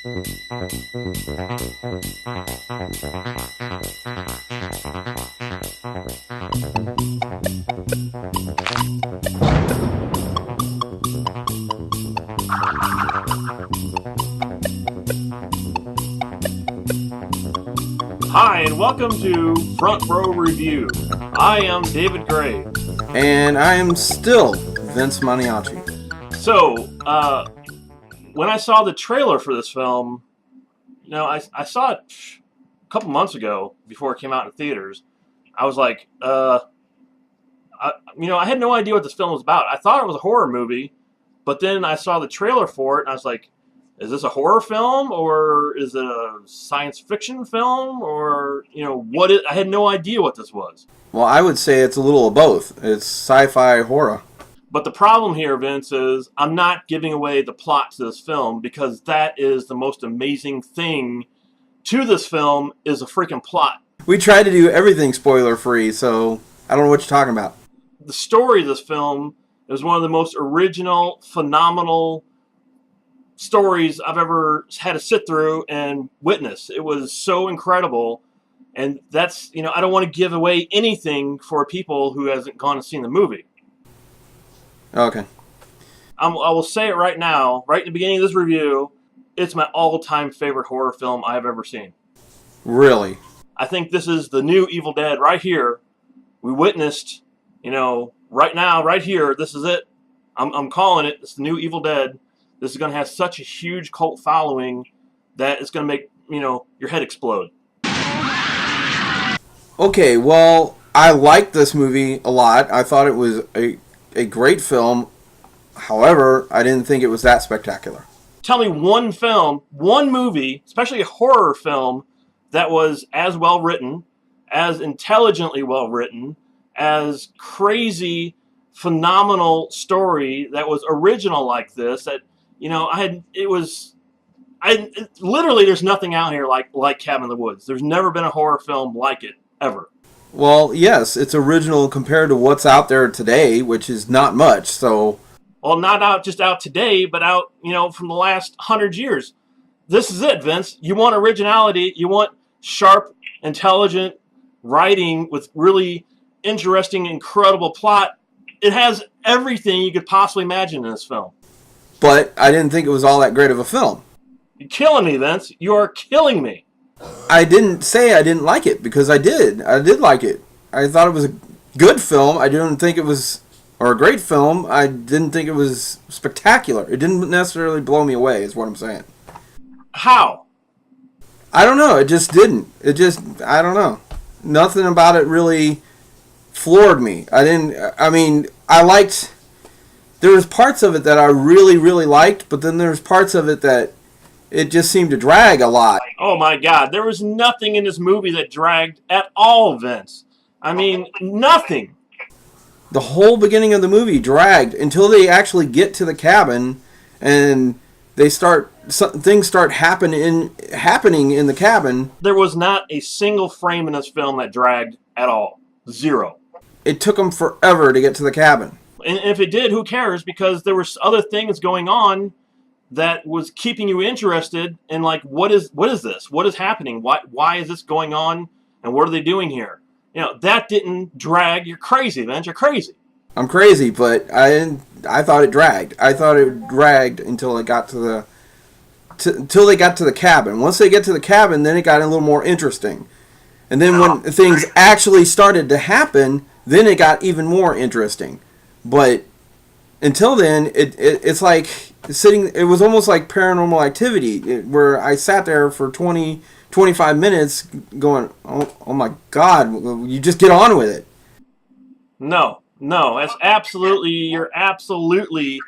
Hi, and welcome to Front Row Review. I am David Gray. And I am still Vince Maniacs. So, when I saw the trailer for this film, I saw it a couple months ago before it came out in theaters. I was like, I had no idea what this film was about. I thought it was a horror movie, but then I saw the trailer for it, and I was like, is this a horror film, or is it a science fiction film, or, I had no idea what this was. Well, I would say it's a little of both. It's sci-fi horror. But the problem here, Vince, is I'm not giving away the plot to this film, because that is the most amazing thing to this film is a freaking plot. We try to do everything spoiler-free, so I don't know what you're talking about. The story of this film is one of the most original, phenomenal stories I've ever had to sit through and witness. It was so incredible. And that's, I don't want to give away anything for people who hasn't gone and seen the movie. Okay. I will say it right now, right in the beginning of this review, it's my all-time favorite horror film I've ever seen. Really? I think this is the new Evil Dead right here. We witnessed, right now, right here, this is it. I'm calling it. It's the new Evil Dead. This is going to have such a huge cult following that it's going to make, your head explode. Okay, well, I liked this movie a lot. I thought it was a great film. However, I didn't think it was that spectacular. Tell me one film, one movie, especially a horror film, that was as well written, as intelligently well written, as crazy, phenomenal story that was original like this. That literally there's nothing out here like Cabin in the Woods. There's never been a horror film like it ever. Well, yes, it's original compared to what's out there today, which is not much. So, well, not just out today, but out from the last 100 years. This is it, Vince. You want originality. You want sharp, intelligent writing with really interesting, incredible plot. It has everything you could possibly imagine in this film. But I didn't think it was all that great of a film. You're killing me, Vince. You are killing me. I didn't say I didn't like it, because I did. I did like it. I thought it was a good film. I didn't think it was, or a great film. I didn't think it was spectacular. It didn't necessarily blow me away, is what I'm saying. How? I don't know. It just didn't. I don't know. Nothing about it really floored me. I liked... There was parts of it that I really, really liked, but then there's parts of it that it just seemed to drag a lot. Oh my God, there was nothing in this movie that dragged at all, Vince. Nothing. The whole beginning of the movie dragged until they actually get to the cabin and things start happening in the cabin. There was not a single frame in this film that dragged at all. Zero. It took them forever to get to the cabin. And if it did, who cares? Because there were other things going on that was keeping you interested in, like, what is this? What is happening? Why is this going on? And what are they doing here? That didn't drag. You're crazy, Vince. You're crazy. I'm crazy, but I thought it dragged. I thought it dragged until it got until they got to the cabin. Once they get to the cabin, then it got a little more interesting. And then when things actually started to happen, then it got even more interesting. But until then, it's like sitting. It was almost like Paranormal Activity, where I sat there for 25 minutes going, oh my God, you just get on with it. No, you're absolutely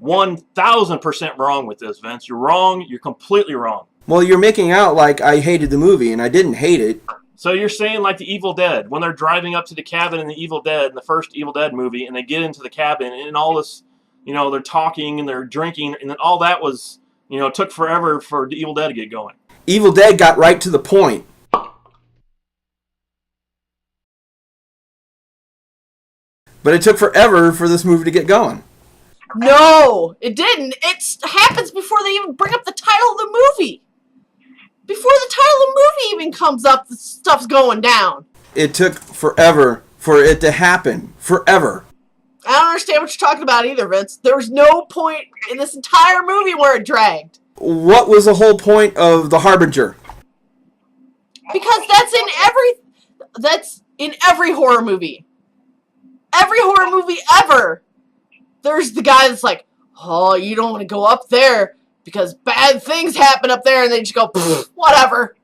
1,000% wrong with this, Vince. You're wrong. You're completely wrong. Well, you're making out like I hated the movie, and I didn't hate it. So you're saying like the Evil Dead, when they're driving up to the cabin in the Evil Dead, in the first Evil Dead movie, and they get into the cabin, and all this, they're talking and they're drinking, and then all that was, took forever for the Evil Dead to get going. Evil Dead got right to the point. But it took forever for this movie to get going. No, it didn't. It happens before they even bring up the title of the movie. Before the title of the movie even comes up, the stuff's going down. It took forever for it to happen. Forever. I don't understand what you're talking about either, Vince. There was no point in this entire movie where it dragged. What was the whole point of the Harbinger? Because that's in every horror movie. Every horror movie ever. There's the guy that's like, oh, you don't want to go up there because bad things happen up there, and they just go, whatever.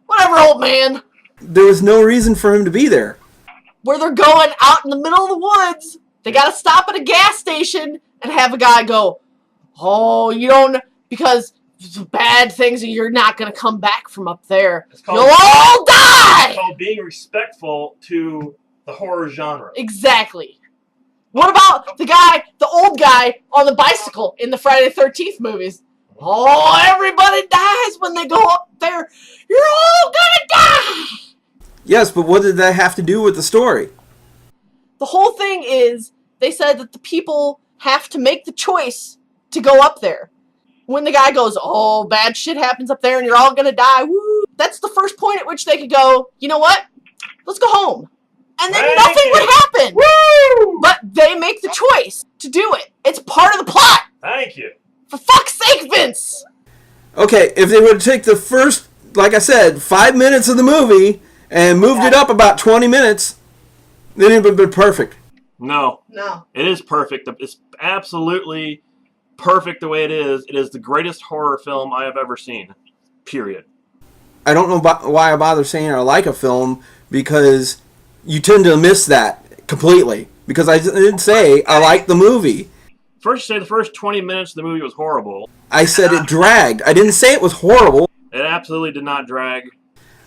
Whatever, old man. There was no reason for him to be there. Where they're going out in the middle of the woods, they gotta stop at a gas station and have a guy go, oh, you don't, because bad things and you're not gonna come back from up there. You'll all die! It's called being respectful to the horror genre. Exactly. What about the old guy on the bicycle in the Friday the 13th movies? Oh, everybody dies when they go up there. You're all gonna die! Yes, but what did that have to do with the story? The whole thing is, they said that the people have to make the choice to go up there. When the guy goes, oh, bad shit happens up there and you're all gonna die, woo! That's the first point at which they could go, you know what? Let's go home. And then nothing would happen. Woo! But they make the choice to do it. It's part of the plot. Thank you. For fuck's sake, Vince! Okay, if they would take the first, like I said, 5 minutes of the movie and moved it up about 20 minutes, then it would have been perfect. No. No. It is perfect. It's absolutely perfect the way it is. It is the greatest horror film I have ever seen. Period. I don't know why I bother saying I like a film, because you tend to miss that completely. Because I didn't say I like the movie. First, you say the first 20 minutes of the movie was horrible. I said it dragged. I didn't say it was horrible. It absolutely did not drag.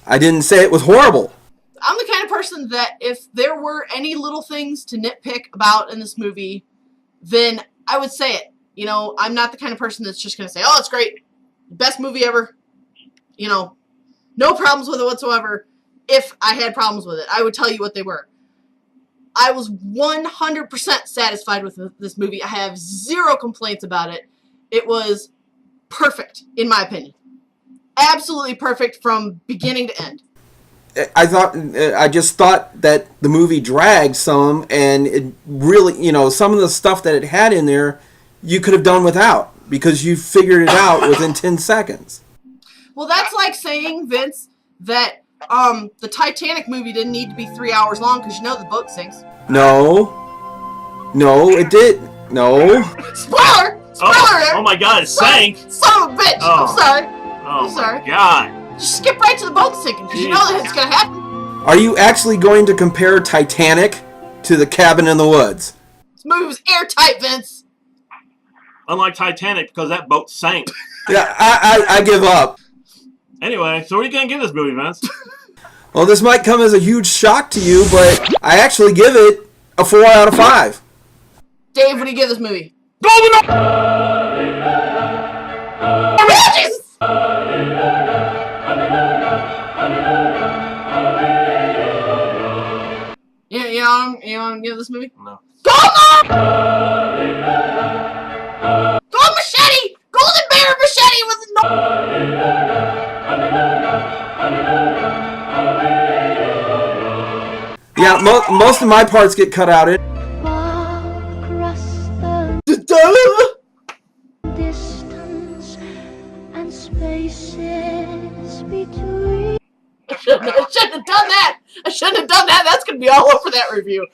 I didn't say it was horrible. I'm the kind of person that if there were any little things to nitpick about in this movie, then I would say it. You know, I'm not the kind of person that's just going to say, oh, it's great. Best movie ever. You know, no problems with it whatsoever. If I had problems with it, I would tell you what they were. I was 100% satisfied with this movie. I have zero complaints about it. It was perfect, in my opinion. Absolutely perfect from beginning to end. I just thought that the movie dragged some, and it really, you know, some of the stuff that it had in there, you could have done without, because you figured it out within 10 seconds. Well, that's like saying, Vince, that the Titanic movie didn't need to be 3 hours long because you know the boat sinks. No, it did. No. Spoiler! Oh my God, it sank! Son of a bitch! Oh. I'm sorry. Oh I'm sorry. my God! Just skip right to the boat sinking because you know that it's gonna happen. Are you actually going to compare Titanic to The Cabin in the Woods? This movie was airtight, Vince. Unlike Titanic, because that boat sank. Yeah, I give up. Anyway, so what are you going to give this movie, Vince? Well, this might come as a huge shock to you, but I actually give it a 4 out of 5. Dave, what do you give this movie? Golden! Oh, Jesus! You want to give this movie? No. Golden! Gold machete! Golden bear machete with no... Yeah, most of my parts get cut out. Distance and spaces between. I shouldn't have done that. I shouldn't have done that. That's gonna be all over that review.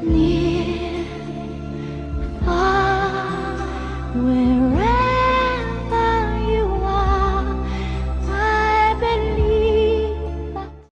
Near, far, where